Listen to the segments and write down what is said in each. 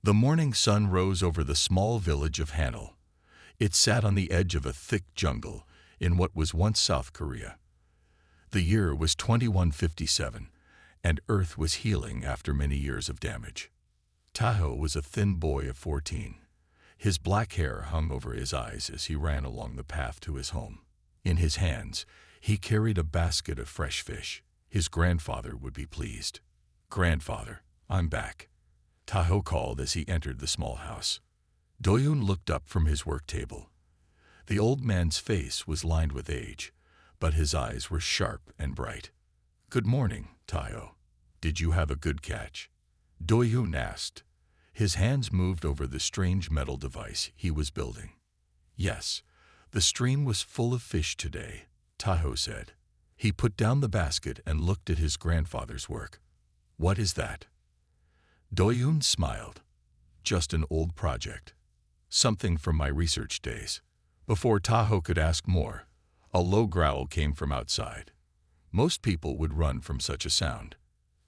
The morning sun rose over the small village of Hanil. It sat on the edge of a thick jungle in what was once South Korea. The year was 2157, and Earth was healing after many years of damage. Tahoe was a thin boy of 14. His black hair hung over his eyes as he ran along the path to his home. In his hands, he carried a basket of fresh fish. His grandfather would be pleased. "Grandfather, I'm back," Tahoe called as he entered the small house. Doyun looked up from his work table. The old man's face was lined with age, but his eyes were sharp and bright. "Good morning, Tahoe. Did you have a good catch?" Doyun asked. His hands moved over the strange metal device he was building. "Yes, the stream was full of fish today," Tahoe said. He put down the basket and looked at his grandfather's work. "What is that?" Doyun smiled. "Just an old project. Something from my research days." Before Tahoe could ask more, a low growl came from outside. Most people would run from such a sound.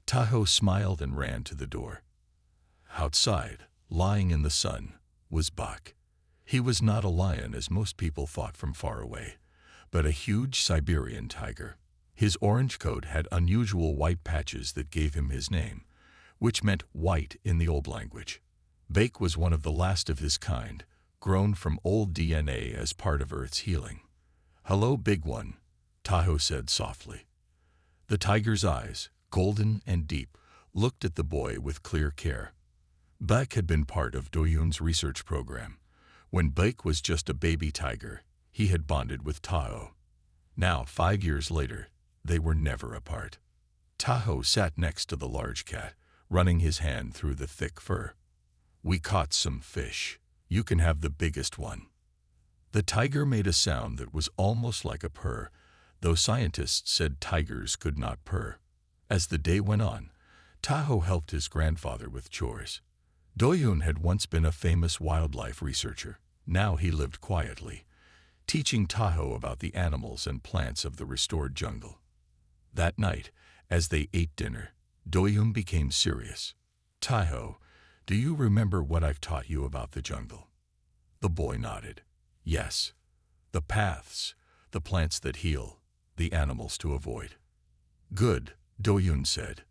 Tahoe smiled and ran to the door. Outside, lying in the sun, was Buck. He was not a lion as most people thought from far away, but a huge Siberian tiger. His orange coat had unusual white patches that gave him his name, which meant white in the old language. Bake was one of the last of his kind, grown from old DNA as part of Earth's healing. "Hello, big one," Tahoe said softly. The tiger's eyes, golden and deep, looked at the boy with clear care. Bake had been part of Doyun's research program. When Bake was just a baby tiger, he had bonded with Tahoe. Now, 5 years later, they were never apart. Tahoe sat next to the large cat, running his hand through the thick fur. "We caught some fish. You can have the biggest one." The tiger made a sound that was almost like a purr, though scientists said tigers could not purr. As the day went on, Tahoe helped his grandfather with chores. Doyun had once been a famous wildlife researcher. Now he lived quietly, teaching Tahoe about the animals and plants of the restored jungle. That night, as they ate dinner, Doyun became serious. "Tahoe, do you remember what I've taught you about the jungle?" The boy nodded. "Yes. The paths, the plants that heal, the animals to avoid." "Good," Doyun said.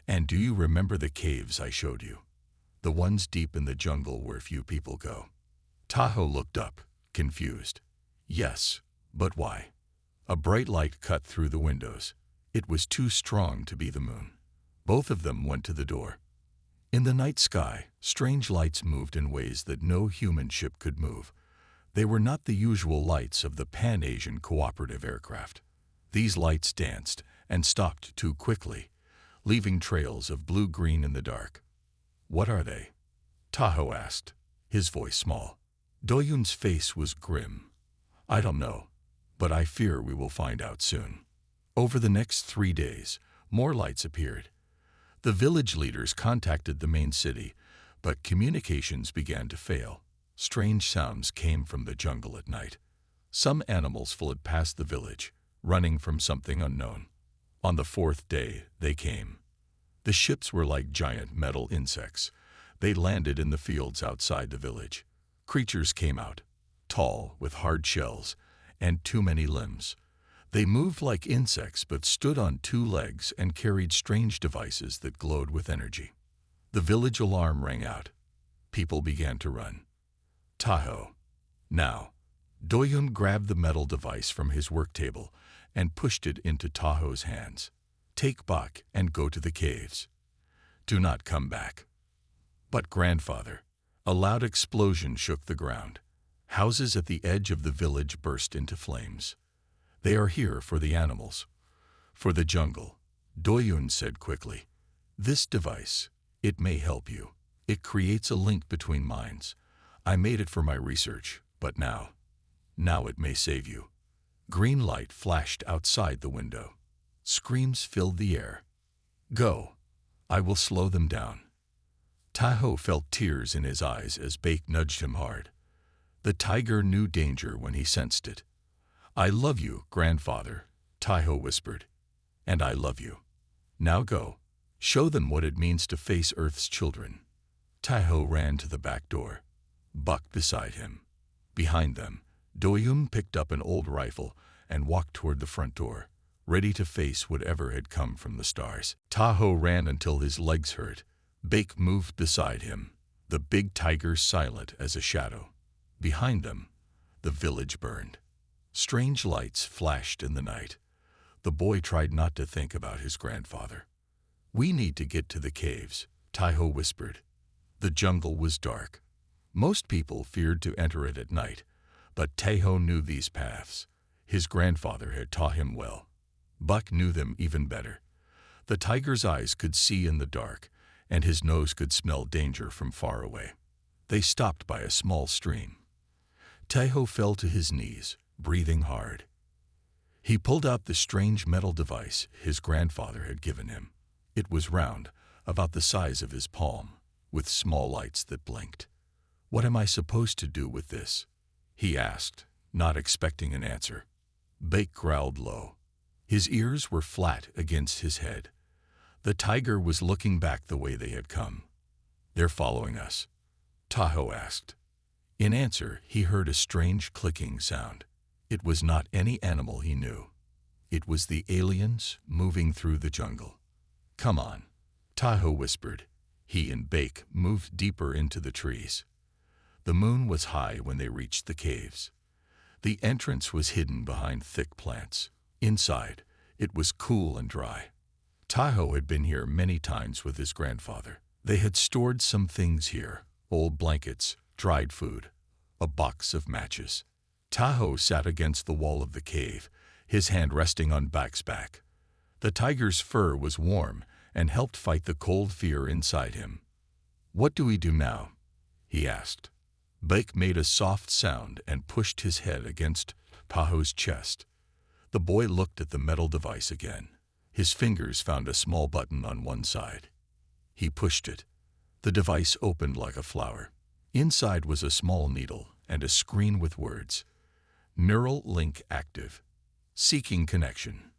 "And do you remember the caves I showed you? The ones deep in the jungle where few people go?" Tahoe looked up, confused. "Yes, but why?" A bright light cut through the windows. It was too strong to be the moon. Both of them went to the door. In the night sky, strange lights moved in ways that no human ship could move. They were not the usual lights of the Pan-Asian cooperative aircraft. These lights danced and stopped too quickly, leaving trails of blue-green in the dark. "What are they?" Tahoe asked, his voice small. Doyun's face was grim. "I don't know, but I fear we will find out soon." Over the next 3 days, more lights appeared. The village leaders contacted the main city, but communications began to fail. Strange sounds came from the jungle at night. Some animals fled past the village, running from something unknown. On the 4th day, they came. The ships were like giant metal insects. They landed in the fields outside the village. Creatures came out, tall, with hard shells, and too many limbs. They moved like insects but stood on 2 legs and carried strange devices that glowed with energy. The village alarm rang out. People began to run. "Tahoe, now." Doyun grabbed the metal device from his work table and pushed it into Tahoe's hands. "Take Bak and go to the caves. Do not come back." "But grandfather," a loud explosion shook the ground. Houses at the edge of the village burst into flames. "They are here for the animals, for the jungle," Doyun said quickly. "This device, it may help you. It creates a link between minds. I made it for my research, but now it may save you." Green light flashed outside the window. Screams filled the air. "Go. I will slow them down." Tahoe felt tears in his eyes as Bake nudged him hard. The tiger knew danger when he sensed it. "I love you, grandfather," Tahoe whispered. "And I love you. Now go. Show them what it means to face Earth's children." Tahoe ran to the back door, Buck beside him. Behind them, Doyum picked up an old rifle and walked toward the front door, ready to face whatever had come from the stars. Tahoe ran until his legs hurt. Bake moved beside him, the big tiger silent as a shadow. Behind them, the village burned. Strange lights flashed in the night. The boy tried not to think about his grandfather. "We need to get to the caves," Tahoe whispered. The jungle was dark. Most people feared to enter it at night, but Tahoe knew these paths. His grandfather had taught him well. Buck knew them even better. The tiger's eyes could see in the dark, and his nose could smell danger from far away. They stopped by a small stream. Tahoe fell to his knees, breathing hard. He pulled out the strange metal device his grandfather had given him. It was round, about the size of his palm, with small lights that blinked. "What am I supposed to do with this?" he asked, not expecting an answer. Bake growled low. His ears were flat against his head. The tiger was looking back the way they had come. "They're following us?" Tahoe asked. In answer, he heard a strange clicking sound. It was not any animal he knew. It was the aliens moving through the jungle. "Come on," Tahoe whispered. He and Bake moved deeper into the trees. The moon was high when they reached the caves. The entrance was hidden behind thick plants. Inside, it was cool and dry. Tahoe had been here many times with his grandfather. They had stored some things here: old blankets, dried food, a box of matches. Tahoe sat against the wall of the cave, his hand resting on Buck's back. The tiger's fur was warm and helped fight the cold fear inside him. "What do we do now?" he asked. Bake made a soft sound and pushed his head against Tahoe's chest. The boy looked at the metal device again. His fingers found a small button on one side. He pushed it. The device opened like a flower. Inside was a small needle and a screen with words. "Neural link active. Seeking connection."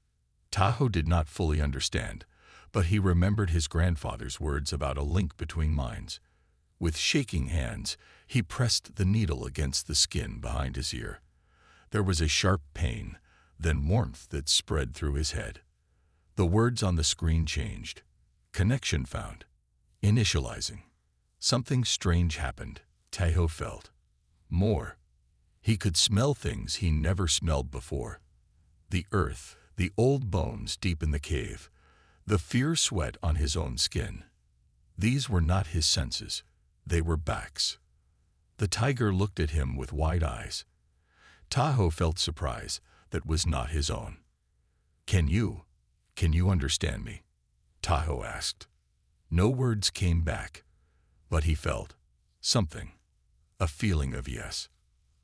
Tahoe did not fully understand, but he remembered his grandfather's words about a link between minds. With shaking hands, he pressed the needle against the skin behind his ear. There was a sharp pain, then warmth that spread through his head. The words on the screen changed. "Connection found. Initializing." Something strange happened, Tahoe felt. More. He could smell things he never smelled before. The earth, the old bones deep in the cave, the fear sweat on his own skin. These were not his senses. They were Buck's. The tiger looked at him with wide eyes. Tahoe felt surprise that was not his own. Can you understand me?" Tahoe asked. No words came back, but he felt something, a feeling of yes,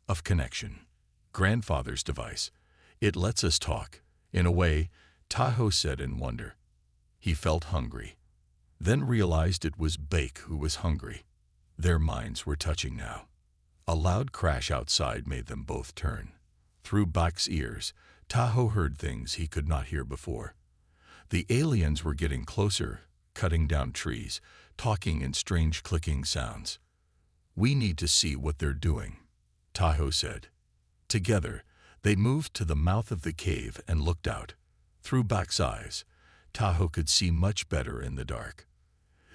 of connection. "Grandfather's device. It lets us talk." "In a way," Tahoe said in wonder. He felt hungry, then realized it was Bake who was hungry. Their minds were touching now. A loud crash outside made them both turn. Through Buck's ears, Tahoe heard things he could not hear before. The aliens were getting closer, cutting down trees, talking in strange clicking sounds. "We need to see what they're doing," Tahoe said. Together, they moved to the mouth of the cave and looked out. Through Buck's eyes, Tahoe could see much better in the dark.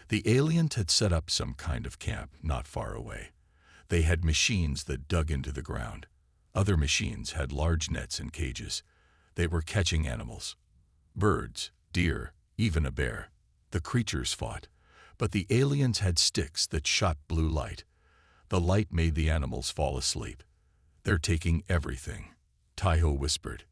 The aliens had set up some kind of camp not far away. They had machines that dug into the ground. Other machines had large nets and cages. They were catching animals. Birds, deer, even a bear. The creatures fought, but the aliens had sticks that shot blue light. The light made the animals fall asleep. "They're taking everything," Tahoe whispered.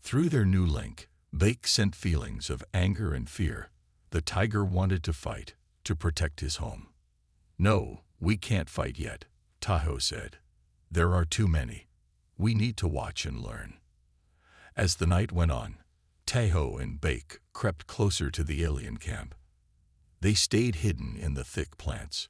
Through their new link, Bake sent feelings of anger and fear. The tiger wanted to fight, to protect his home. "No, we can't fight yet," Tahoe said. "There are too many. We need to watch and learn." As the night went on, Tahoe and Bake crept closer to the alien camp. They stayed hidden in the thick plants.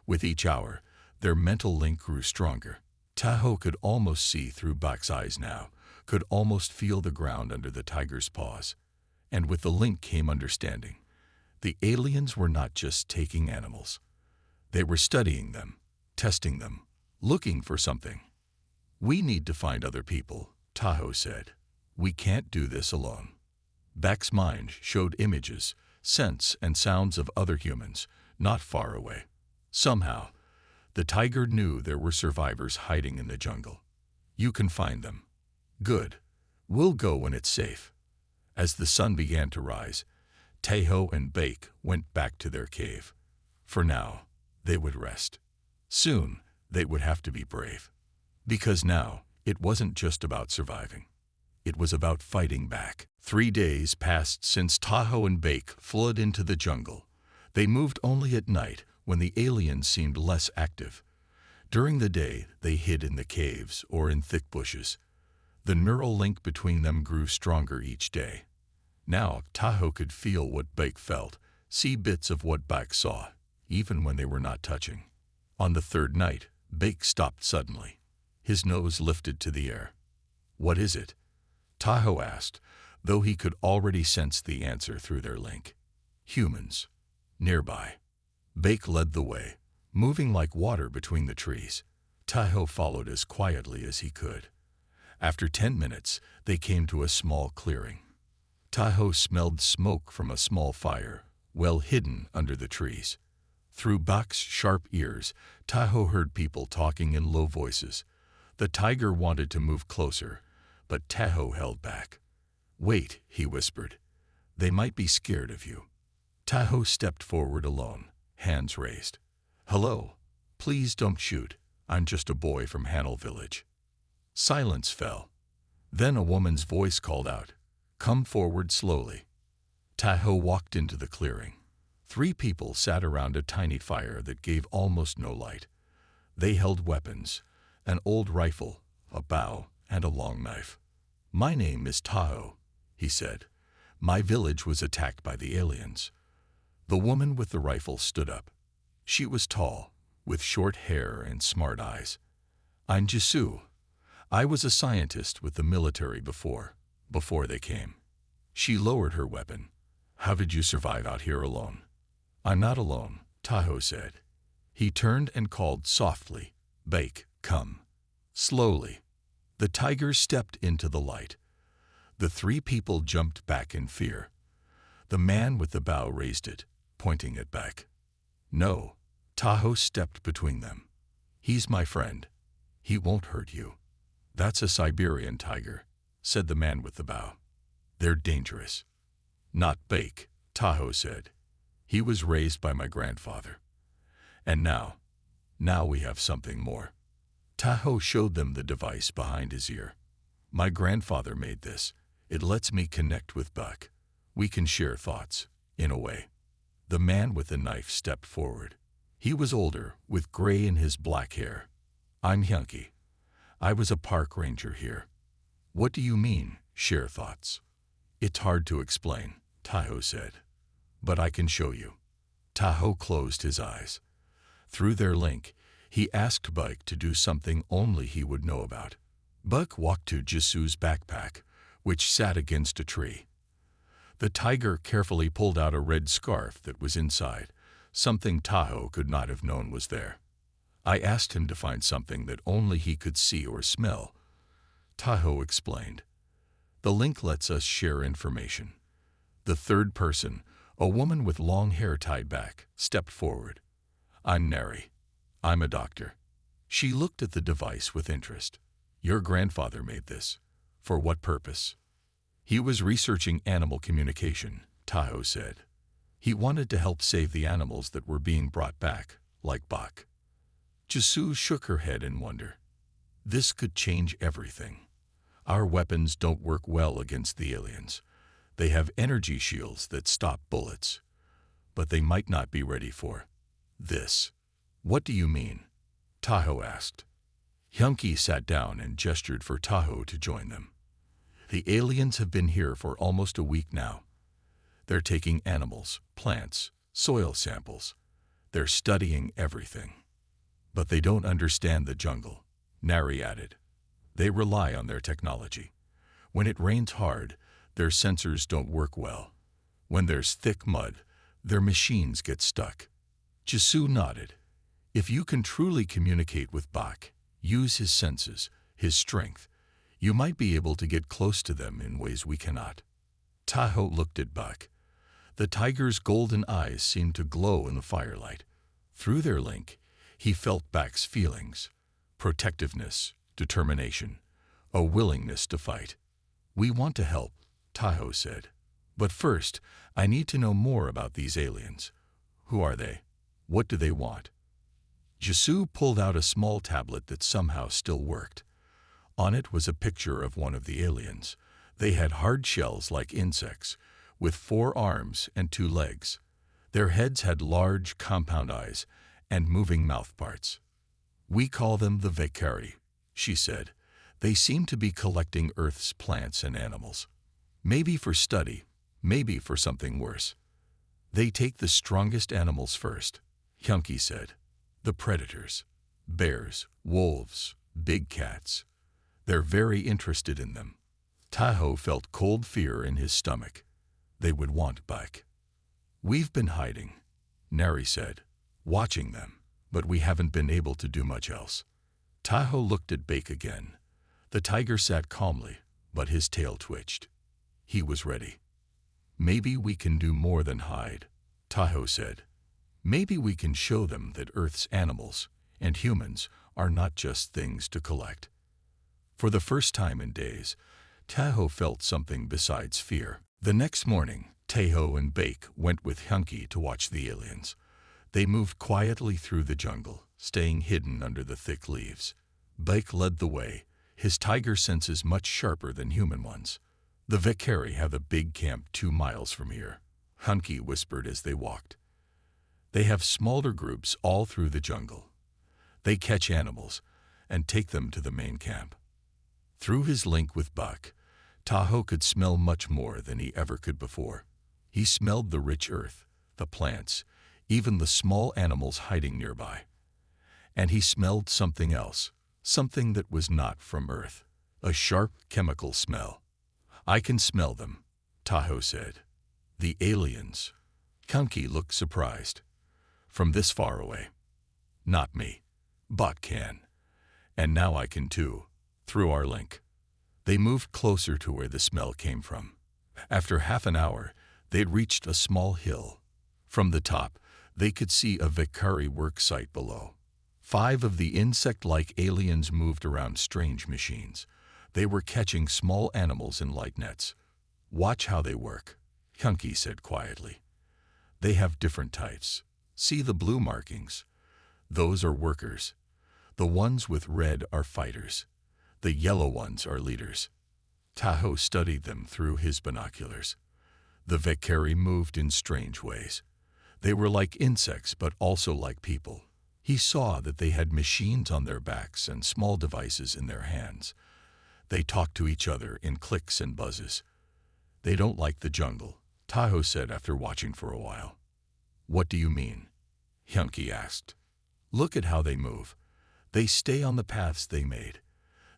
With each hour, their mental link grew stronger. Tahoe could almost see through Buck's eyes now, could almost feel the ground under the tiger's paws. And with the link came understanding. The aliens were not just taking animals. They were studying them, testing them, looking for something. "We need to find other people," Tahoe said. "We can't do this alone." Beck's mind showed images, scents, and sounds of other humans, not far away. Somehow, the tiger knew there were survivors hiding in the jungle. "You can find them." "Good. We'll go when it's safe." As the sun began to rise, Tahoe and Beck went back to their cave. For now, they would rest. Soon, they would have to be brave. Because now, it wasn't just about surviving. It was about fighting back. 3 days passed since Tahoe and Beck fled into the jungle. They moved only at night, when the aliens seemed less active. During the day, they hid in the caves or in thick bushes. The neural link between them grew stronger each day. Now, Tahoe could feel what Beck felt, see bits of what Beck saw, even when they were not touching. On the third night, Beck stopped suddenly. His nose lifted to the air. "What is it?" Tahoe asked, though he could already sense the answer through their link. "Humans. Nearby." Beck led the way, moving like water between the trees. Tahoe followed as quietly as he could. After 10 minutes, they came to a small clearing. Tahoe smelled smoke from a small fire, well hidden under the trees. Through Beck's sharp ears, Tahoe heard people talking in low voices. The tiger wanted to move closer, but Tahoe held back. "Wait," he whispered. "They might be scared of you." Tahoe stepped forward alone, hands raised. "Hello. Please don't shoot. I'm just a boy from Hanel village." Silence fell. Then a woman's voice called out, "Come forward slowly." Tahoe walked into the clearing. 3 people sat around a tiny fire that gave almost no light. They held weapons, an old rifle, a bow, and a long knife. "My name is Tahoe," he said. "My village was attacked by the aliens." The woman with the rifle stood up. She was tall, with short hair and smart eyes. "I'm Jisoo. I was a scientist with the military before they came." She lowered her weapon. "How did you survive out here alone?" "I'm not alone," Tahoe said. He turned and called softly, "Beck, come." Slowly, the tiger stepped into the light. The 3 people jumped back in fear. The man with the bow raised it, pointing at Beck. "No." Tahoe stepped between them. "He's my friend. He won't hurt you." "That's a Siberian tiger," said the man with the bow. "They're dangerous." "Not Beck," Tahoe said. "He was raised by my grandfather. And now we have something more." Tahoe showed them the device behind his ear. "My grandfather made this. It lets me connect with Beck. We can share thoughts, in a way." The man with the knife stepped forward. He was older, with gray in his black hair. "I'm Hyunki. I was a park ranger here." "What do you mean, share thoughts?" "It's hard to explain," Tahoe said. "But I can show you." Tahoe closed his eyes. Through their link, he asked Beck to do something only he would know about. Beck walked to Jisoo's backpack, which sat against a tree. The tiger carefully pulled out a red scarf that was inside, something Tahoe could not have known was there. "I asked him to find something that only he could see or smell," Tahoe explained. "The link lets us share information." The third person, a woman with long hair tied back, stepped forward. "I'm Neri. I'm a doctor." She looked at the device with interest. "Your grandfather made this. For what purpose?" "He was researching animal communication," Tahoe said. "He wanted to help save the animals that were being brought back, like Beck." Jisoo shook her head in wonder. "This could change everything. Our weapons don't work well against the aliens. They have energy shields that stop bullets. But they might not be ready for this." "What do you mean?" Tahoe asked. Hyunki sat down and gestured for Tahoe to join them. "The aliens have been here for almost a week now. They're taking animals, plants, soil samples. They're studying everything. But they don't understand the jungle," Nari added. "They rely on their technology. When it rains hard, their sensors don't work well. When there's thick mud, their machines get stuck." Jisoo nodded. If you can truly communicate with Bach, use his senses, his strength, you might be able to get close to them in ways we cannot. Tahoe looked at Bach. The tiger's golden eyes seemed to glow in the firelight. Through their link, he felt Bach's feelings, protectiveness, determination, a willingness to fight. "We want to help," Tahoe said. "But first, I need to know more about these aliens. Who are they? What do they want?" Jesu pulled out a small tablet that somehow still worked. On it was a picture of one of the aliens. They had hard shells like insects, with 4 arms and 2 legs. Their heads had large, compound eyes and moving mouth parts. "We call them the Vakari," she said. "They seem to be collecting Earth's plants and animals. Maybe for study, maybe for something worse. They take the strongest animals first," Hyunki said. "The predators. Bears, wolves, big cats. They're very interested in them." Tahoe felt cold fear in his stomach. They would want Bach. "We've been hiding," Nari said, "watching them, but we haven't been able to do much else." Tahoe looked at Bach again. The tiger sat calmly, but his tail twitched. He was ready. "Maybe we can do more than hide," Tahoe said. "Maybe we can show them that Earth's animals and humans are not just things to collect." For the first time in days, Tahoe felt something besides fear. The next morning, Tahoe and Bach went with Hyunki to watch the aliens. They moved quietly through the jungle, staying hidden under the thick leaves. Bach led the way, his tiger senses much sharper than human ones. "The Vakari have a big camp 2 miles from here," Hyunki whispered as they walked. "They have smaller groups all through the jungle. They catch animals and take them to the main camp." Through his link with Bach, Tahoe could smell much more than he ever could before. He smelled the rich earth, the plants, even the small animals hiding nearby. And he smelled something else, something that was not from Earth, a sharp chemical smell. "I can smell them," Tahoe said. "The aliens." Hyunki looked surprised. "From this far away?" "Not me. Bach can. And now I can too, through our link." They moved closer to where the smell came from. After half an hour, they'd reached a small hill. From the top, they could see a Vakari work site below. 5 of the insect-like aliens moved around strange machines. They were catching small animals in light nets. "Watch how they work," Hyunki said quietly. "They have different types. See the blue markings? Those are workers. The ones with red are fighters. The yellow ones are leaders." Tahoe studied them through his binoculars. The Vakari moved in strange ways. They were like insects, but also like people. He saw that they had machines on their backs and small devices in their hands. They talked to each other in clicks and buzzes. "They don't like the jungle," Tahoe said after watching for a while. "What do you mean?" Hyunki asked. "Look at how they move. They stay on the paths they made.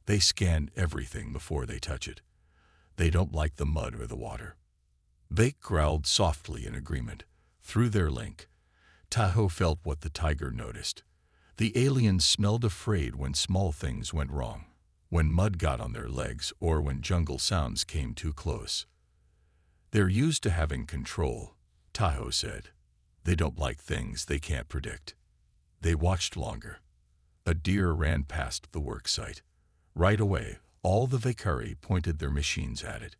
They scan everything before they touch it. They don't like the mud or the water." Bach growled softly in agreement. Through their link, Tahoe felt what the tiger noticed. The aliens smelled afraid when small things went wrong, when mud got on their legs or when jungle sounds came too close. "They're used to having control," Tahoe said. "They don't like things they can't predict." They watched longer. A deer ran past the work site. Right away, all the Vakari pointed their machines at it.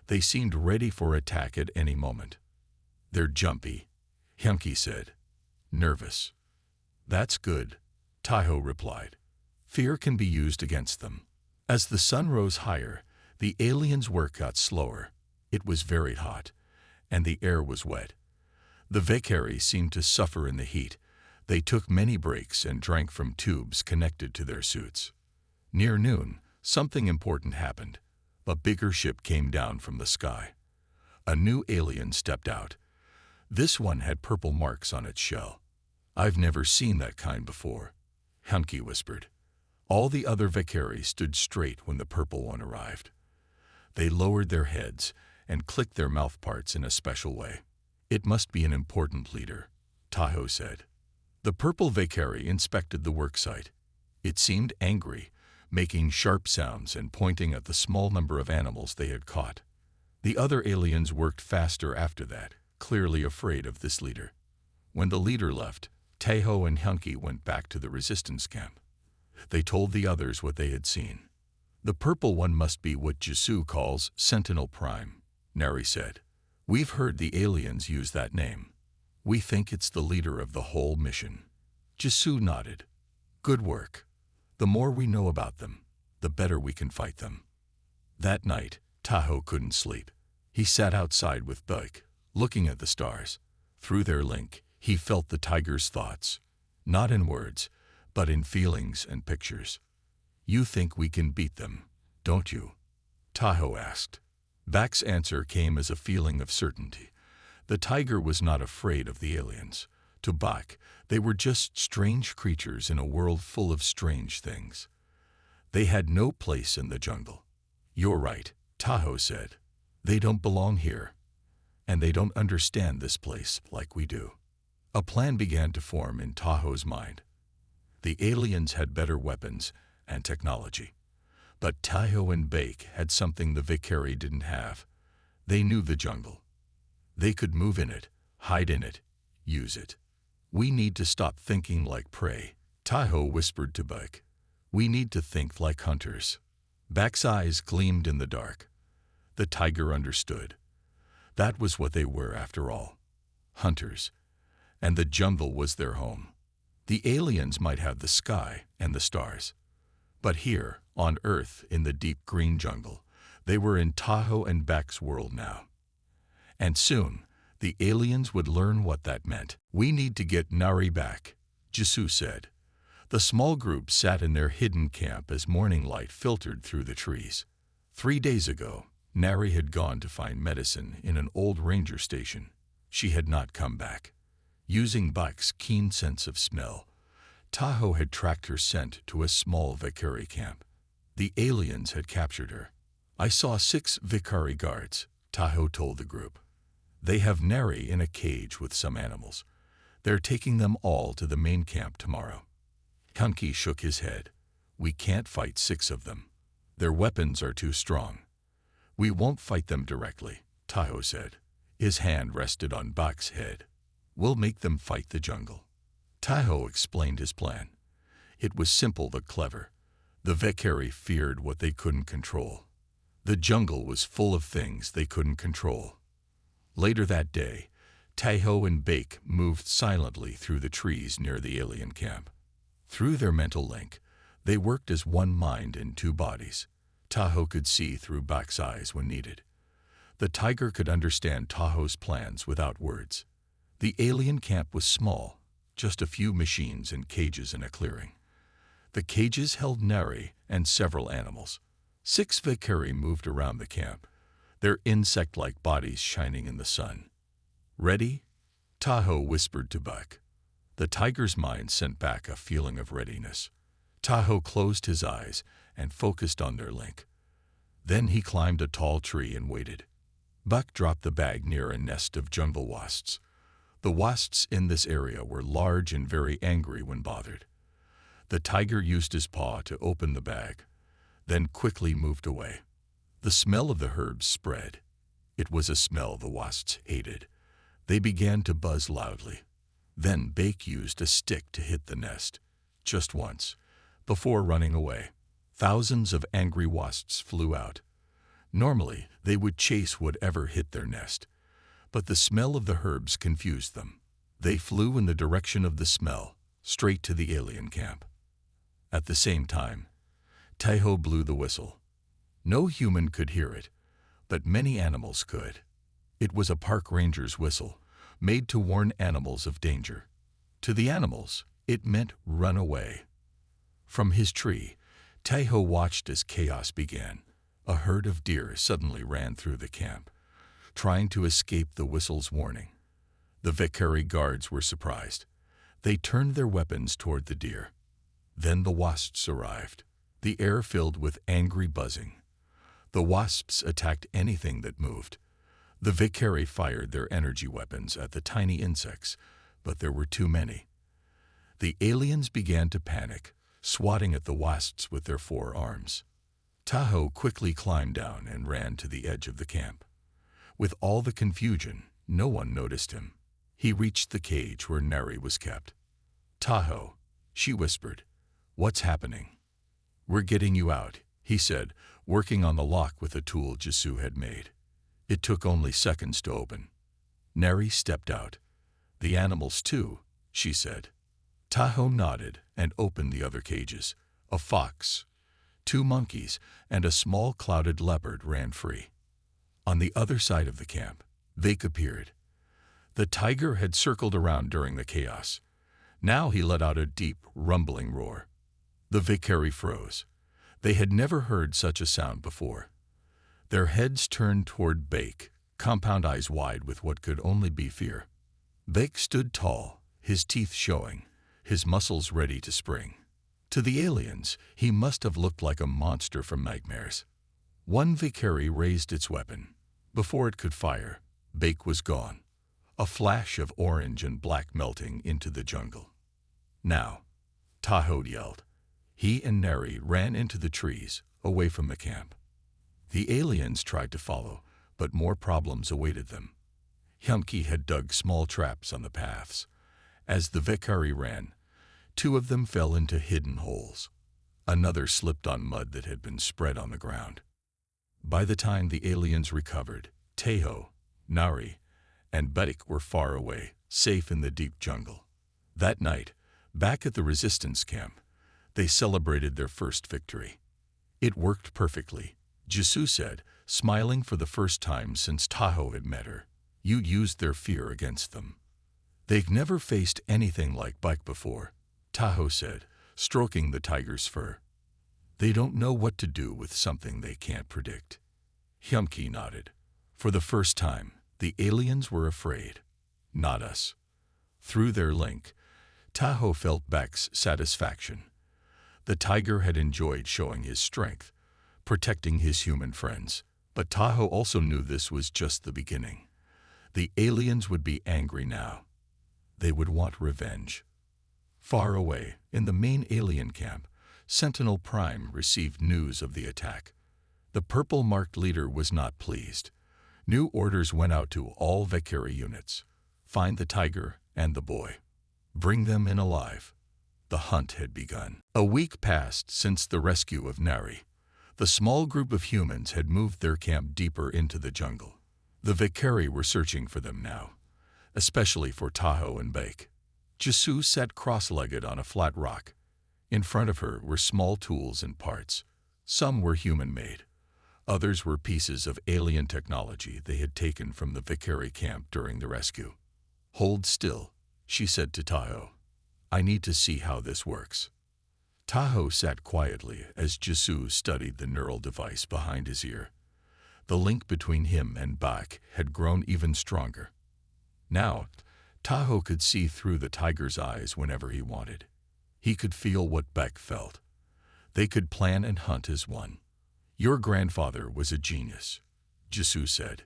They seemed ready for attack at any moment. "They're jumpy," Hyunki said. "Nervous." "That's good," Tahoe replied. "Fear can be used against them." As the sun rose higher, the aliens' work got slower. It was very hot, and the air was wet. The Vakari seemed to suffer in the heat. They took many breaks and drank from tubes connected to their suits. Near noon, something important happened. A bigger ship came down from the sky. A new alien stepped out. This one had purple marks on its shell. "I've never seen that kind before," Hyunki whispered. All the other Vakari stood straight when the purple one arrived. They lowered their heads and clicked their mouth parts in a special way. "It must be an important leader," Tahoe said. The purple Valkyrie inspected the worksite. It seemed angry, making sharp sounds and pointing at the small number of animals they had caught. The other aliens worked faster after that, clearly afraid of this leader. When the leader left, Tahoe and Hunky went back to the resistance camp. They told the others what they had seen. The purple one must be what Jisoo calls Sentinel Prime, Nari said. We've heard the aliens use that name. We think it's the leader of the whole mission. Jisoo nodded. Good work. The more we know about them, the better we can fight them. That night, Tahoe couldn't sleep. He sat outside with Buck, looking at the stars. Through their link, he felt the tiger's thoughts, not in words, but in feelings and pictures. You think we can beat them, don't you? Tahoe asked. Buck's answer came as a feeling of certainty. The tiger was not afraid of the aliens. To Buck, they were just strange creatures in a world full of strange things. They had no place in the jungle. You're right, Tahoe said. They don't belong here, and they don't understand this place like we do. A plan began to form in Tahoe's mind. The aliens had better weapons and technology, but Tahoe and Bake had something the Valkyrie didn't have. They knew the jungle. They could move in it, hide in it, use it. We need to stop thinking like prey, Tahoe whispered to Buck. We need to think like hunters. Buck's eyes gleamed in the dark. The tiger understood. That was what they were after all. Hunters. And the jungle was their home. The aliens might have the sky and the stars. But here, on Earth, in the deep green jungle, they were in Tahoe and Buck's world now. And soon, the aliens would learn what that meant. We need to get Nari back, Jisoo said. The small group sat in their hidden camp as morning light filtered through the trees. 3 days ago, Nari had gone to find medicine in an old ranger station. She had not come back. Using Buck's keen sense of smell, Tahoe had tracked her scent to a small Valkyrie camp. The aliens had captured her. I saw 6 Valkyrie guards, Tahoe told the group. They have Nari in a cage with some animals. They're taking them all to the main camp tomorrow. Hunky shook his head. We can't fight 6 of them. Their weapons are too strong. We won't fight them directly, Tahoe said. His hand rested on Buck's head. We'll make them fight the jungle. Tahoe explained his plan. It was simple but clever. The Valkyrie feared what they couldn't control. The jungle was full of things they couldn't control. Later that day, Tahoe and Bake moved silently through the trees near the alien camp. Through their mental link, they worked as one mind in 2 bodies. Tahoe could see through Buck's eyes when needed. The tiger could understand Tahoe's plans without words. The alien camp was small, just a few machines and cages in a clearing. The cages held Nari and several animals. 6 Valkyrie moved around the camp, their insect-like bodies shining in the sun. Ready? Tahoe whispered to Buck. The tiger's mind sent back a feeling of readiness. Tahoe closed his eyes and focused on their link. Then he climbed a tall tree and waited. Buck dropped the bag near a nest of jungle wasps. The wasps in this area were large and very angry when bothered. The tiger used his paw to open the bag, then quickly moved away. The smell of the herbs spread. It was a smell the wasps hated. They began to buzz loudly. Then Bake used a stick to hit the nest, just once, before running away. Thousands of angry wasps flew out. Normally, they would chase whatever hit their nest, but the smell of the herbs confused them. They flew in the direction of the smell, straight to the alien camp. At the same time, Tahoe blew the whistle. No human could hear it, but many animals could. It was a park ranger's whistle, made to warn animals of danger. To the animals, it meant run away. From his tree, Tahoe watched as chaos began. A herd of deer suddenly ran through the camp, trying to escape the whistle's warning. The Valkyrie guards were surprised. They turned their weapons toward the deer. Then the wasps arrived, the air filled with angry buzzing. The wasps attacked anything that moved. The Valkyrie fired their energy weapons at the tiny insects, but there were too many. The aliens began to panic, swatting at the wasps with their forearms. Tahoe quickly climbed down and ran to the edge of the camp. With all the confusion, no one noticed him. He reached the cage where Neri was kept. "Tahoe," she whispered, "what's happening?" "We're getting you out," he said, working on the lock with a tool Jisoo had made. It took only seconds to open. Neri stepped out. "The animals too," she said. Tahoe nodded and opened the other cages. A fox, 2 monkeys, and a small clouded leopard ran free. On the other side of the camp, Vake appeared. The tiger had circled around during the chaos. Now he let out a deep, rumbling roar. The Vakari froze. They had never heard such a sound before. Their heads turned toward Bake, compound eyes wide with what could only be fear. Bake stood tall, his teeth showing, his muscles ready to spring. To the aliens, he must have looked like a monster from nightmares. One Vakari raised its weapon. Before it could fire, Bake was gone, a flash of orange and black melting into the jungle. "Now," Tahoe yelled. He and Neri ran into the trees, away from the camp. The aliens tried to follow, but more problems awaited them. Hyumki had dug small traps on the paths. As the Vakari ran, 2 of them fell into hidden holes. Another slipped on mud that had been spread on the ground. By the time the aliens recovered, Tahoe, Nari, and Betik were far away, safe in the deep jungle. That night, back at the resistance camp, they celebrated their first victory. "It worked perfectly," Jisoo said, smiling for the first time since Tahoe had met her. "You used their fear against them." "They've never faced anything like Bike before," Tahoe said, stroking the tiger's fur. "They don't know what to do with something they can't predict." Hyumki nodded. For the first time, the aliens were afraid. Not us. Through their link, Tahoe felt Bek's satisfaction. The tiger had enjoyed showing his strength, protecting his human friends. But Tahoe also knew this was just the beginning. The aliens would be angry now. They would want revenge. Far away, in the main alien camp, Sentinel Prime received news of the attack. The purple-marked leader was not pleased. New orders went out to all Vakari units. Find the tiger and the boy. Bring them in alive. The hunt had begun. A week passed since the rescue of Nari. The small group of humans had moved their camp deeper into the jungle. The Vakari were searching for them now, especially for Tahoe and Bake. Jisoo sat cross-legged on a flat rock. In front of her were small tools and parts. Some were human-made. Others were pieces of alien technology they had taken from the Vakari camp during the rescue. "Hold still," she said to Tahoe. "I need to see how this works." Tahoe sat quietly as Jisoo studied the neural device behind his ear. The link between him and Bak had grown even stronger. Now, Tahoe could see through the tiger's eyes whenever he wanted. He could feel what Bek felt. They could plan and hunt as one. "Your grandfather was a genius," Jisoo said.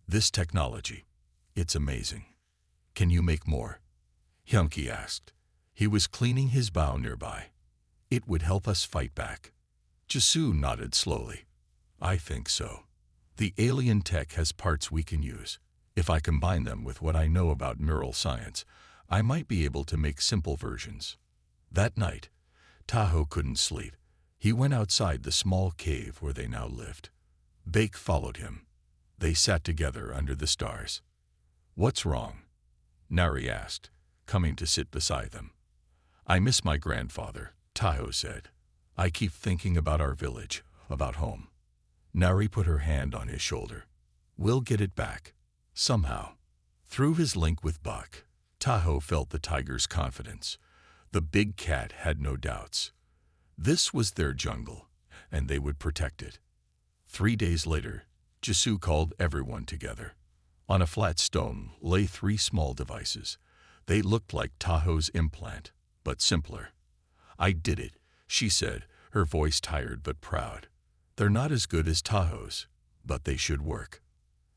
"This technology, it's amazing. Can you make more?" Hyumki asked. He was cleaning his bow nearby. "It would help us fight back." Jisoo nodded slowly. "I think so. The alien tech has parts we can use. If I combine them with what I know about neural science, I might be able to make simple versions." That night, Tahoe couldn't sleep. He went outside the small cave where they now lived. Bake followed him. They sat together under the stars. "What's wrong?" Nari asked, coming to sit beside them. "I miss my grandfather," Tahoe said. "I keep thinking about our village, about home." Nari put her hand on his shoulder. "We'll get it back. Somehow." Through his link with Buck, Tahoe felt the tiger's confidence. The big cat had no doubts. This was their jungle, and they would protect it. 3 days later, Jisoo called everyone together. On a flat stone lay 3 small devices. They looked like Tahoe's implant, but simpler. "I did it," she said, her voice tired but proud. "They're not as good as Tahoe's, but they should work."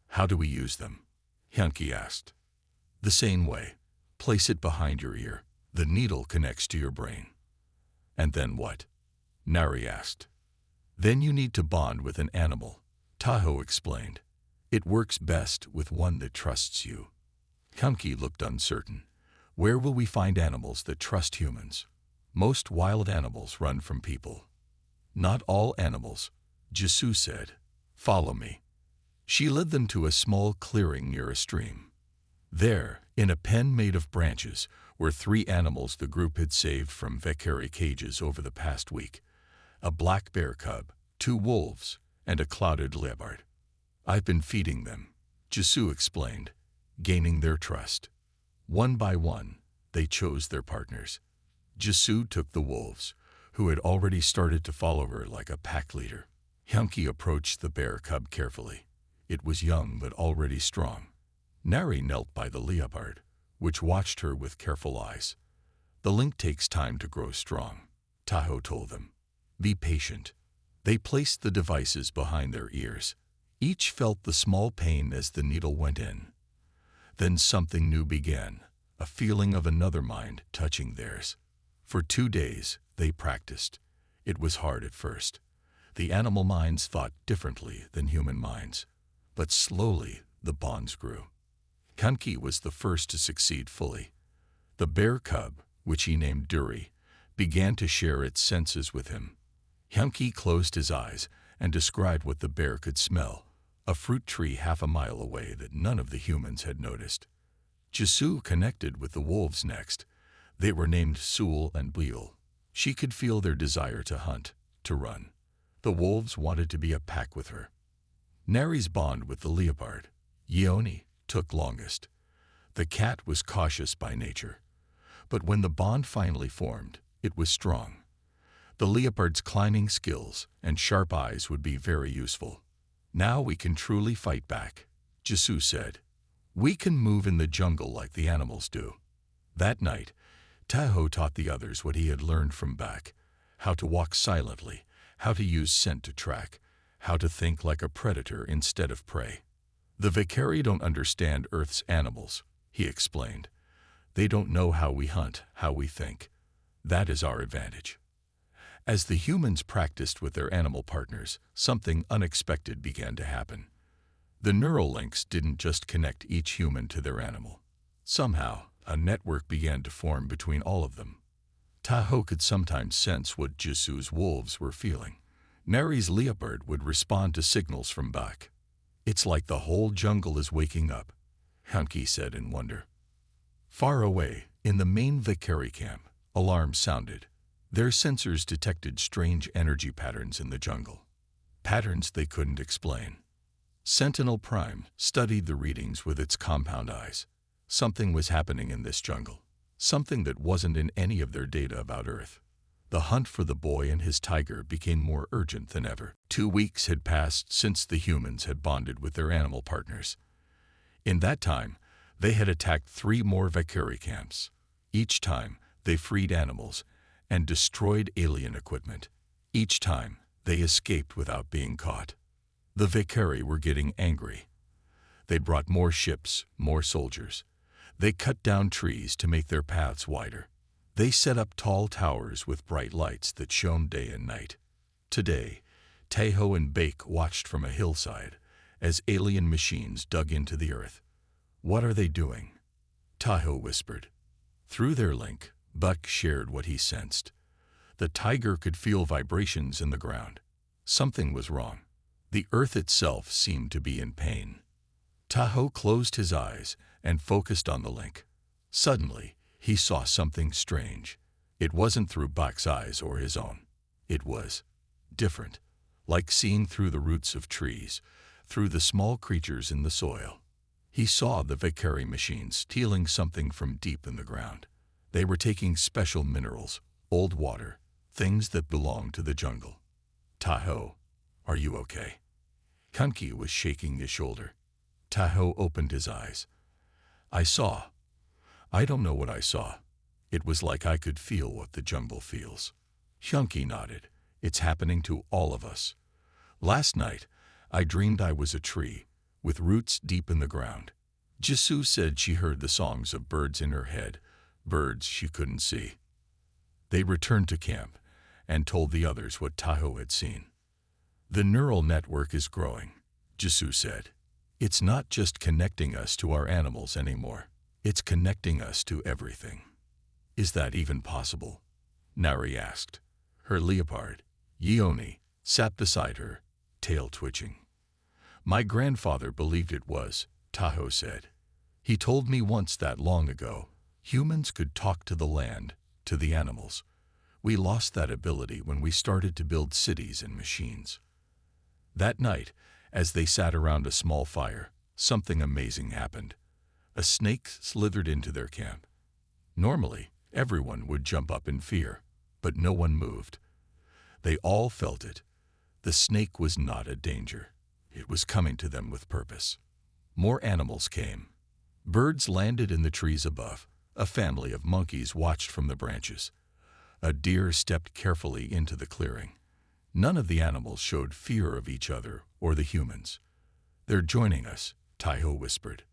"How do we use them?" Hyumki asked. "The same way. Place it behind your ear. The needle connects to your brain. And then what? Nari asked. Then you need to bond with an animal, Tahoe explained. It works best with one that trusts you. Kunki looked uncertain. Where will we find animals that trust humans? Most wild animals run from people. Not all animals, Jisoo said. Follow me. She led them to a small clearing near a stream. There, in a pen made of branches, were 3 animals the group had saved from Vakari cages over the past week. A black bear cub, 2 wolves, and a clouded leopard. I've been feeding them, Jisoo explained, gaining their trust. One by one, they chose their partners. Jisoo took the wolves, who had already started to follow her like a pack leader. Hyunki approached the bear cub carefully. It was young but already strong. Nari knelt by the leopard, which watched her with careful eyes. The link takes time to grow strong, Tahoe told them. Be patient. They placed the devices behind their ears. Each felt the small pain as the needle went in. Then something new began, a feeling of another mind touching theirs. For 2 days, they practiced. It was hard at first. The animal minds thought differently than human minds. But slowly, the bonds grew. Kunki was the first to succeed fully. The bear cub, which he named Duri, began to share its senses with him. Hyunki closed his eyes and described what the bear could smell, a fruit tree half a mile away that none of the humans had noticed. Jisoo connected with the wolves next. They were named Sul and Bleal. She could feel their desire to hunt, to run. The wolves wanted to be a pack with her. Nari's bond with the leopard, Yeoni, took longest. The cat was cautious by nature. But when the bond finally formed, it was strong. The leopard's climbing skills and sharp eyes would be very useful. Now we can truly fight back, Jisoo said. We can move in the jungle like the animals do. That night, Tahoe taught the others what he had learned from Bak, how to walk silently, how to use scent to track, how to think like a predator instead of prey. The Vakari don't understand Earth's animals, he explained. They don't know how we hunt, how we think. That is our advantage. As the humans practiced with their animal partners, something unexpected began to happen. The neural links didn't just connect each human to their animal. Somehow, a network began to form between all of them. Tahoe could sometimes sense what Jisoo's wolves were feeling. Nari's leopard would respond to signals from Bak. It's like the whole jungle is waking up, Hyunki said in wonder. Far away, in the main Vakari camp, alarms sounded. Their sensors detected strange energy patterns in the jungle. Patterns they couldn't explain. Sentinel Prime studied the readings with its compound eyes. Something was happening in this jungle. Something that wasn't in any of their data about Earth. The hunt for the boy and his tiger became more urgent than ever. 2 weeks had passed since the humans had bonded with their animal partners. In that time, they had attacked 3 more Vakari camps. Each time, they freed animals and destroyed alien equipment. Each time, they escaped without being caught. The Vakari were getting angry. They brought more ships, more soldiers. They cut down trees to make their paths wider. They set up tall towers with bright lights that shone day and night. Today, Tahoe and Bake watched from a hillside as alien machines dug into the earth. What are they doing? Tahoe whispered. Through their link, Buck shared what he sensed. The tiger could feel vibrations in the ground. Something was wrong. The earth itself seemed to be in pain. Tahoe closed his eyes and focused on the link. Suddenly, he saw something strange. It wasn't through Buck's eyes or his own. It was different, like seeing through the roots of trees, through the small creatures in the soil. He saw the Vakari machines stealing something from deep in the ground. They were taking special minerals, old water, things that belonged to the jungle. Tahoe, are you okay? Kunki was shaking his shoulder. Tahoe opened his eyes. I don't know what I saw. It was like I could feel what the jungle feels. Hyunki nodded. It's happening to all of us. Last night, I dreamed I was a tree, with roots deep in the ground. Jisoo said she heard the songs of birds in her head, birds she couldn't see. They returned to camp and told the others what Tahoe had seen. "The neural network is growing," Jisoo said. "It's not just connecting us to our animals anymore. It's connecting us to everything." "Is that even possible?" Nari asked. Her leopard, Yeoni, sat beside her, tail twitching. "My grandfather believed it was," Tahoe said. "He told me once that long ago, humans could talk to the land, to the animals. We lost that ability when we started to build cities and machines." That night, as they sat around a small fire, something amazing happened. A snake slithered into their camp. Normally, everyone would jump up in fear, but no one moved. They all felt it. The snake was not a danger. It was coming to them with purpose. More animals came. Birds landed in the trees above. A family of monkeys watched from the branches. A deer stepped carefully into the clearing. None of the animals showed fear of each other or the humans. "They're joining us," Tahoe whispered.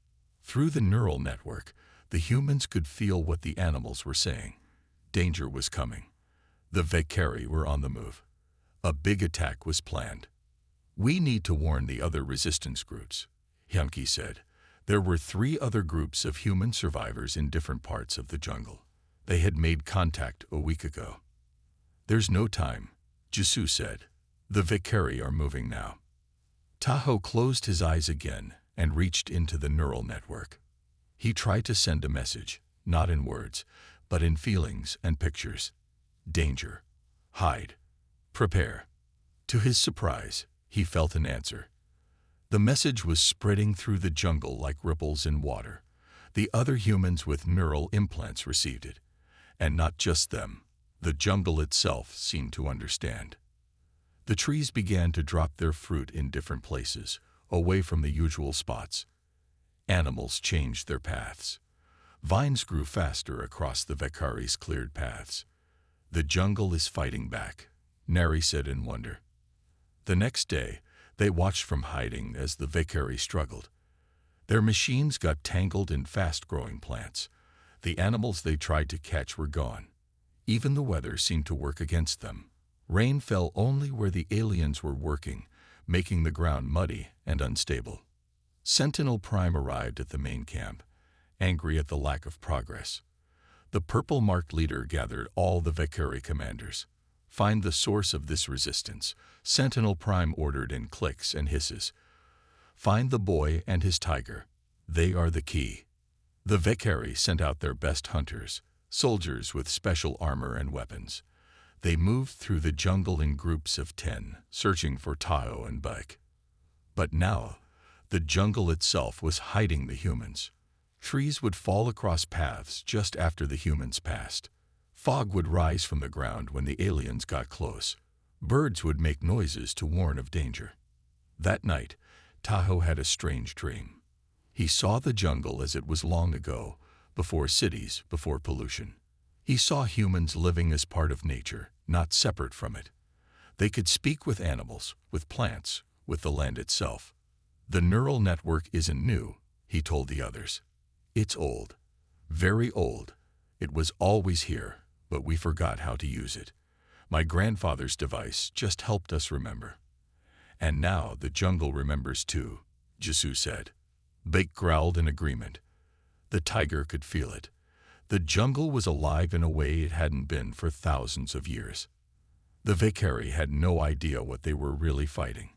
Through the neural network, the humans could feel what the animals were saying. Danger was coming. The Valkyrie were on the move. A big attack was planned. "We need to warn the other resistance groups," Hyunki said. There were 3 other groups of human survivors in different parts of the jungle. They had made contact a week ago. "There's no time," Jisoo said. "The Valkyrie are moving now." Tahoe closed his eyes again and reached into the neural network. He tried to send a message, not in words, but in feelings and pictures. Danger. Hide. Prepare. To his surprise, he felt an answer. The message was spreading through the jungle like ripples in water. The other humans with neural implants received it. And not just them. The jungle itself seemed to understand. The trees began to drop their fruit in different places, away from the usual spots. Animals changed their paths. Vines grew faster across the Valkyrie's cleared paths. "The jungle is fighting back," Nari said in wonder. The next day, they watched from hiding as the Valkyrie struggled. Their machines got tangled in fast-growing plants. The animals they tried to catch were gone. Even the weather seemed to work against them. Rain fell only where the aliens were working, making the ground muddy and unstable. Sentinel Prime arrived at the main camp, angry at the lack of progress. The purple-marked leader gathered all the Valkyrie commanders. "Find the source of this resistance," Sentinel Prime ordered in clicks and hisses. "Find the boy and his tiger. They are the key." The Valkyrie sent out their best hunters, soldiers with special armor and weapons. They moved through the jungle in groups of 10, searching for Tahoe and Bike. But now, the jungle itself was hiding the humans. Trees would fall across paths just after the humans passed. Fog would rise from the ground when the aliens got close. Birds would make noises to warn of danger. That night, Tahoe had a strange dream. He saw the jungle as it was long ago, before cities, before pollution. He saw humans living as part of nature, not separate from it. They could speak with animals, with plants, with the land itself. "The neural network isn't new," he told the others. "It's old. Very old. It was always here, but we forgot how to use it. My grandfather's device just helped us remember." "And now the jungle remembers too," Jisoo said. Bake growled in agreement. The tiger could feel it. The jungle was alive in a way it hadn't been for thousands of years. The Valkyrie had no idea what they were really fighting.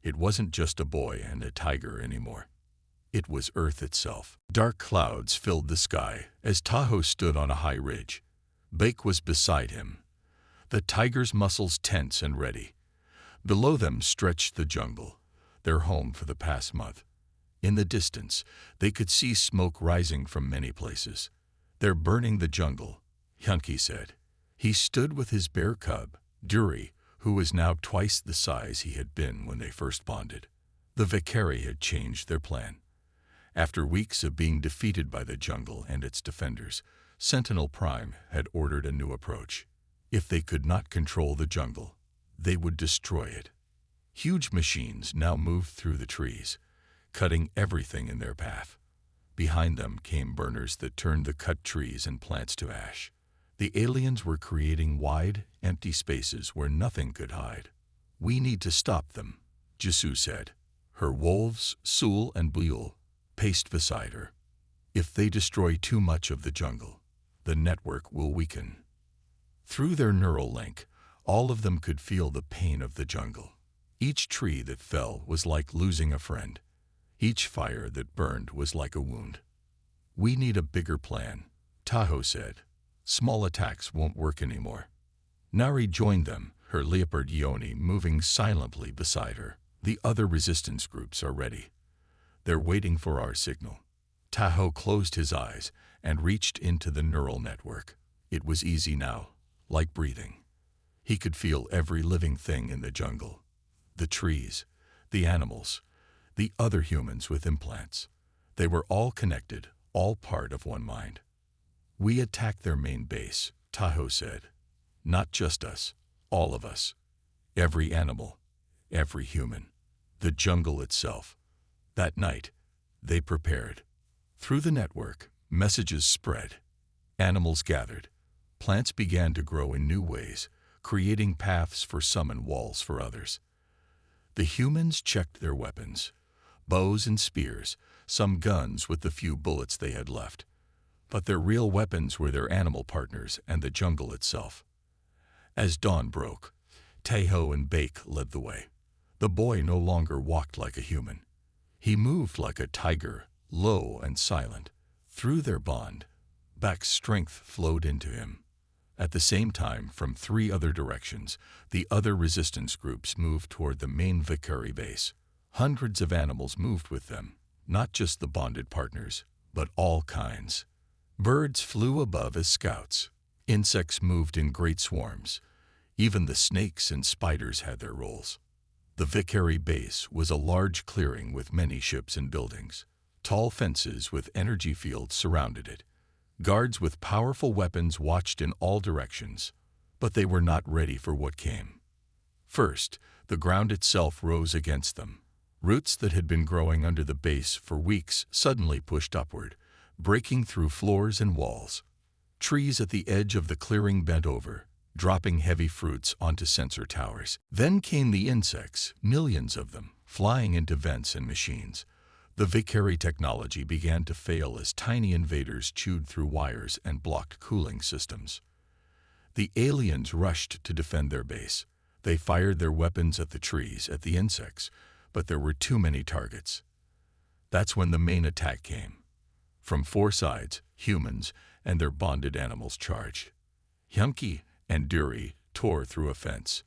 It wasn't just a boy and a tiger anymore. It was Earth itself. Dark clouds filled the sky as Tahoe stood on a high ridge. Bake was beside him. The tiger's muscles tense and ready. Below them stretched the jungle, their home for the past month. In the distance, they could see smoke rising from many places. "They're burning the jungle," Hyunki said. He stood with his bear cub, Duri, who was now twice the size he had been when they first bonded. The Valkyrie had changed their plan. After weeks of being defeated by the jungle and its defenders, Sentinel Prime had ordered a new approach. If they could not control the jungle, they would destroy it. Huge machines now moved through the trees, cutting everything in their path. Behind them came burners that turned the cut trees and plants to ash. The aliens were creating wide, empty spaces where nothing could hide. "We need to stop them," Jisoo said. Her wolves, Sul and Buell, paced beside her. "If they destroy too much of the jungle, the network will weaken." Through their neural link, all of them could feel the pain of the jungle. Each tree that fell was like losing a friend. Each fire that burned was like a wound. "We need a bigger plan," Tahoe said. "Small attacks won't work anymore." Nari joined them, her leopard Yoni moving silently beside her. "The other resistance groups are ready. They're waiting for our signal." Tahoe closed his eyes and reached into the neural network. It was easy now, like breathing. He could feel every living thing in the jungle. The trees, the animals, the other humans with implants. They were all connected, all part of one mind. "We attacked their main base," Tahoe said. "Not just us, all of us. Every animal, every human, the jungle itself." That night, they prepared. Through the network, messages spread. Animals gathered. Plants began to grow in new ways, creating paths for some and walls for others. The humans checked their weapons, bows and spears, some guns with the few bullets they had left. But their real weapons were their animal partners and the jungle itself. As dawn broke, Tahoe and Bake led the way. The boy no longer walked like a human. He moved like a tiger, low and silent. Through their bond, Bake's strength flowed into him. At the same time, from 3 other directions, the other resistance groups moved toward the main Vicari base. Hundreds of animals moved with them, not just the bonded partners, but all kinds. Birds flew above as scouts. Insects moved in great swarms. Even the snakes and spiders had their roles. The Vicari base was a large clearing with many ships and buildings. Tall fences with energy fields surrounded it. Guards with powerful weapons watched in all directions, but they were not ready for what came. First, the ground itself rose against them. Roots that had been growing under the base for weeks suddenly pushed upward, breaking through floors and walls. Trees at the edge of the clearing bent over, dropping heavy fruits onto sensor towers. Then came the insects, millions of them, flying into vents and machines. The Vicari technology began to fail as tiny invaders chewed through wires and blocked cooling systems. The aliens rushed to defend their base. They fired their weapons at the trees, at the insects, but there were too many targets. That's when the main attack came. From 4 sides, humans and their bonded animals charged. Hyunki and Duri tore through a fence.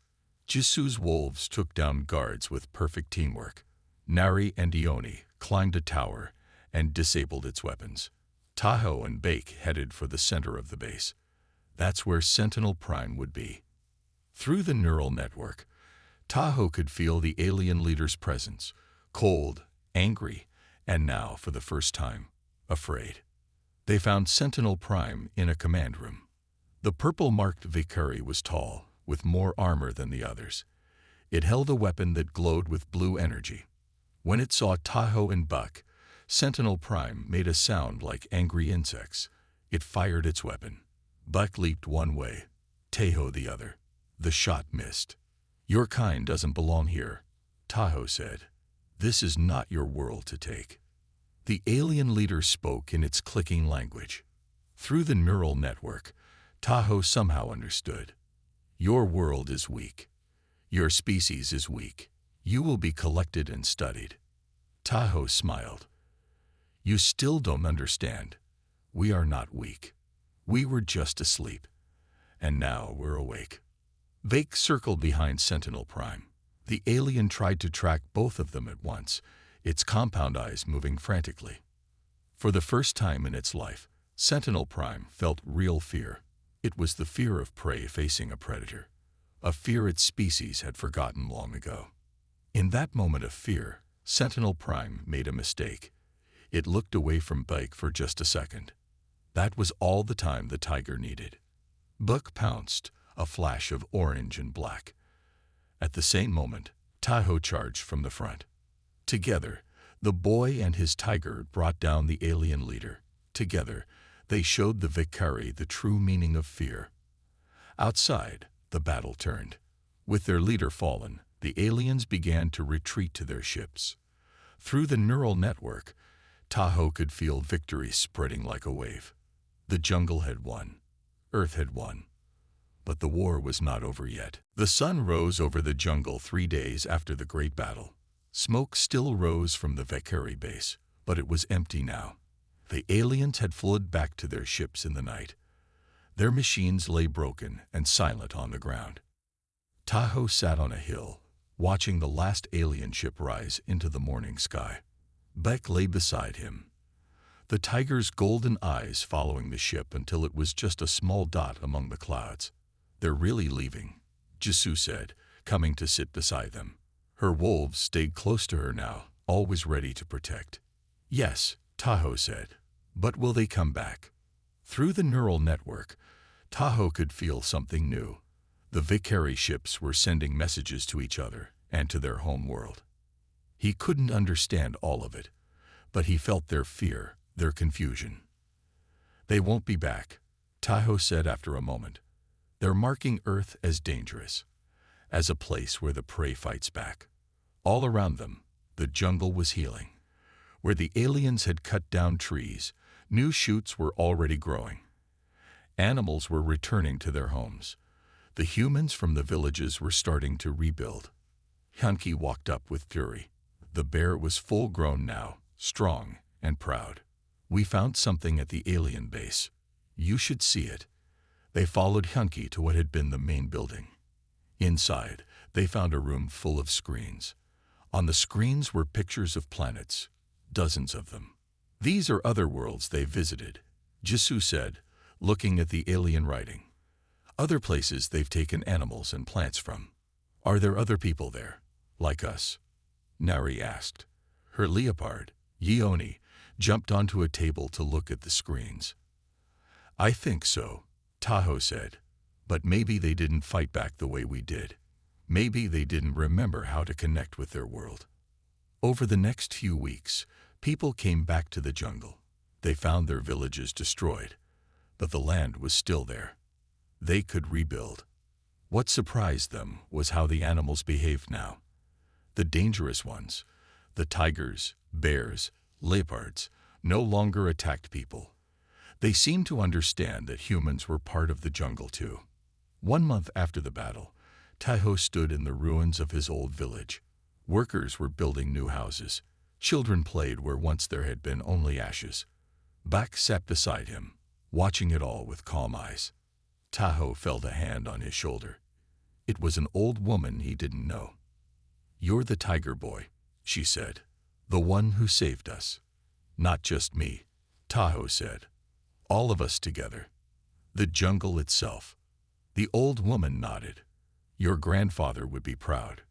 Jisoo's wolves took down guards with perfect teamwork. Nari and Ioni climbed a tower and disabled its weapons. Tahoe and Bake headed for the center of the base. That's where Sentinel Prime would be. Through the neural network, Tahoe could feel the alien leader's presence, cold, angry, and now, for the first time, afraid. They found Sentinel Prime in a command room. The purple-marked Vicari was tall, with more armor than the others. It held a weapon that glowed with blue energy. When it saw Tahoe and Buck, Sentinel Prime made a sound like angry insects. It fired its weapon. Buck leaped one way, Tahoe the other. The shot missed. "Your kind doesn't belong here," Tahoe said. "This is not your world to take." The alien leader spoke in its clicking language. Through the neural network, Tahoe somehow understood. "Your world is weak. Your species is weak. You will be collected and studied." Tahoe smiled. "You still don't understand. We are not weak. We were just asleep. And now we're awake." Vake circled behind Sentinel Prime. The alien tried to track both of them at once, its compound eyes moving frantically. For the first time in its life, Sentinel Prime felt real fear. It was the fear of prey facing a predator, a fear its species had forgotten long ago. In that moment of fear, Sentinel Prime made a mistake. It looked away from Bake for just a second. That was all the time the tiger needed. Buck pounced, a flash of orange and black. At the same moment, Tahoe charged from the front. Together, The boy and his tiger brought down the alien leader. Together, they showed the Vicari the true meaning of fear. Outside, the battle turned. With their leader fallen, the aliens began to retreat to their ships. Through the neural network, Tahoe could feel victory spreading like a wave. The jungle had won. Earth had won. But the war was not over yet. The sun rose over the jungle 3 days after the great battle. Smoke still rose from the Vicari base, but it was empty now. The aliens had fled back to their ships in the night. Their machines lay broken and silent on the ground. Tahoe sat on a hill, watching the last alien ship rise into the morning sky. Beck lay beside him, the tiger's golden eyes following the ship until it was just a small dot among the clouds. "They're really leaving," Jisoo said, coming to sit beside them. Her wolves stayed close to her now, always ready to protect. "Yes," Tahoe said, "but will they come back?" Through the neural network, Tahoe could feel something new. The Vicari ships were sending messages to each other and to their home world. He couldn't understand all of it, but he felt their fear, their confusion. "They won't be back," Tahoe said after a moment. "They're marking Earth as dangerous, as a place where the prey fights back." All around them, the jungle was healing. Where the aliens had cut down trees, new shoots were already growing. Animals were returning to their homes. The humans from the villages were starting to rebuild. Hyunki walked up with fury. The bear was full-grown now, strong and proud. "We found something at the alien base. You should see it." They followed Hyunki to what had been the main building. Inside, they found a room full of screens. On the screens were pictures of planets, dozens of them. "These are other worlds they visited," Jisoo said, looking at the alien writing. "Other places they've taken animals and plants from." "Are there other people there, like us?" Nari asked. Her leopard, Yeoni, jumped onto a table to look at the screens. "I think so," Tahoe said, "but maybe they didn't fight back the way we did. Maybe they didn't remember how to connect with their world." Over the next few weeks, people came back to the jungle. They found their villages destroyed, but the land was still there. They could rebuild. What surprised them was how the animals behaved now. The dangerous ones, the tigers, bears, leopards, no longer attacked people. They seemed to understand that humans were part of the jungle too. 1 month after the battle, Tahoe stood in the ruins of his old village. Workers were building new houses. Children played where once there had been only ashes. Bak sat beside him, watching it all with calm eyes. Tahoe felt a hand on his shoulder. It was an old woman he didn't know. "You're the tiger boy," she said, "the one who saved us." "Not just me," Tahoe said. "All of us together. The jungle itself." The old woman nodded. "Your grandfather would be proud.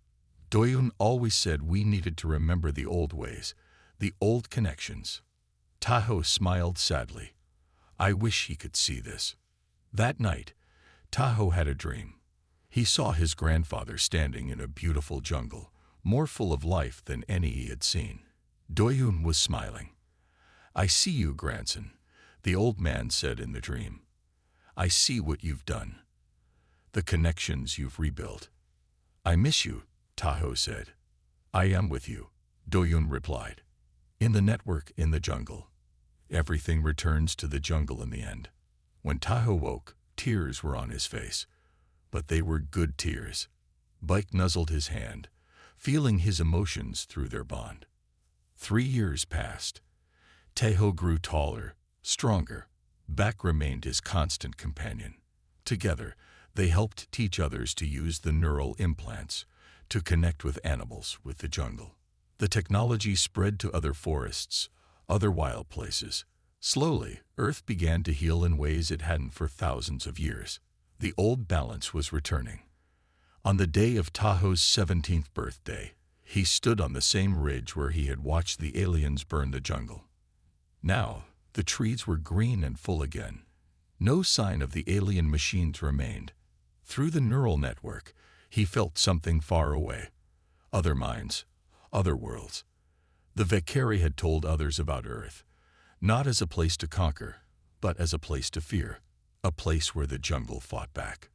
Doyun always said we needed to remember the old ways, the old connections." Tahoe smiled sadly. "I wish he could see this." That night, Tahoe had a dream. He saw his grandfather standing in a beautiful jungle, more full of life than any he had seen. Doyun was smiling. "I see you, grandson," the old man said in the dream. "I see what you've done, the connections you've rebuilt." "I miss you," Tahoe said. "I am with you," Doyun replied. "In the network in the jungle. Everything returns to the jungle in the end." When Tahoe woke, tears were on his face, but they were good tears. Bike nuzzled his hand, feeling his emotions through their bond. 3 years passed. Tahoe grew taller, stronger. Bak remained his constant companion. Together, they helped teach others to use the neural implants to connect with animals, with the jungle. The technology spread to other forests, other wild places. Slowly, Earth began to heal in ways it hadn't for thousands of years. The old balance was returning. On the day of Tahoe's 17th birthday, he stood on the same ridge where he had watched the aliens burn the jungle. Now, the trees were green and full again. No sign of the alien machines remained. Through the neural network, he felt something far away. Other minds, other worlds. The Valkyrie had told others about Earth, not as a place to conquer, but as a place to fear, a place where the jungle fought back.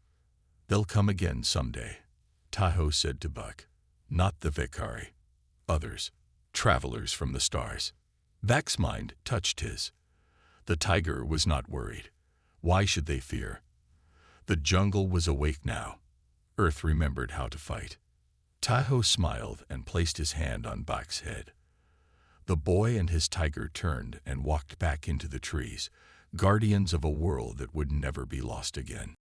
"They'll come again someday," Tahoe said to Buck. "Not the Valkyrie. Others. Travelers from the stars." Buck's mind touched his. The tiger was not worried. Why should they fear? The jungle was awake now. Earth remembered how to fight. Tahoe smiled and placed his hand on Buck's head. The boy and his tiger turned and walked back into the trees, guardians of a world that would never be lost again.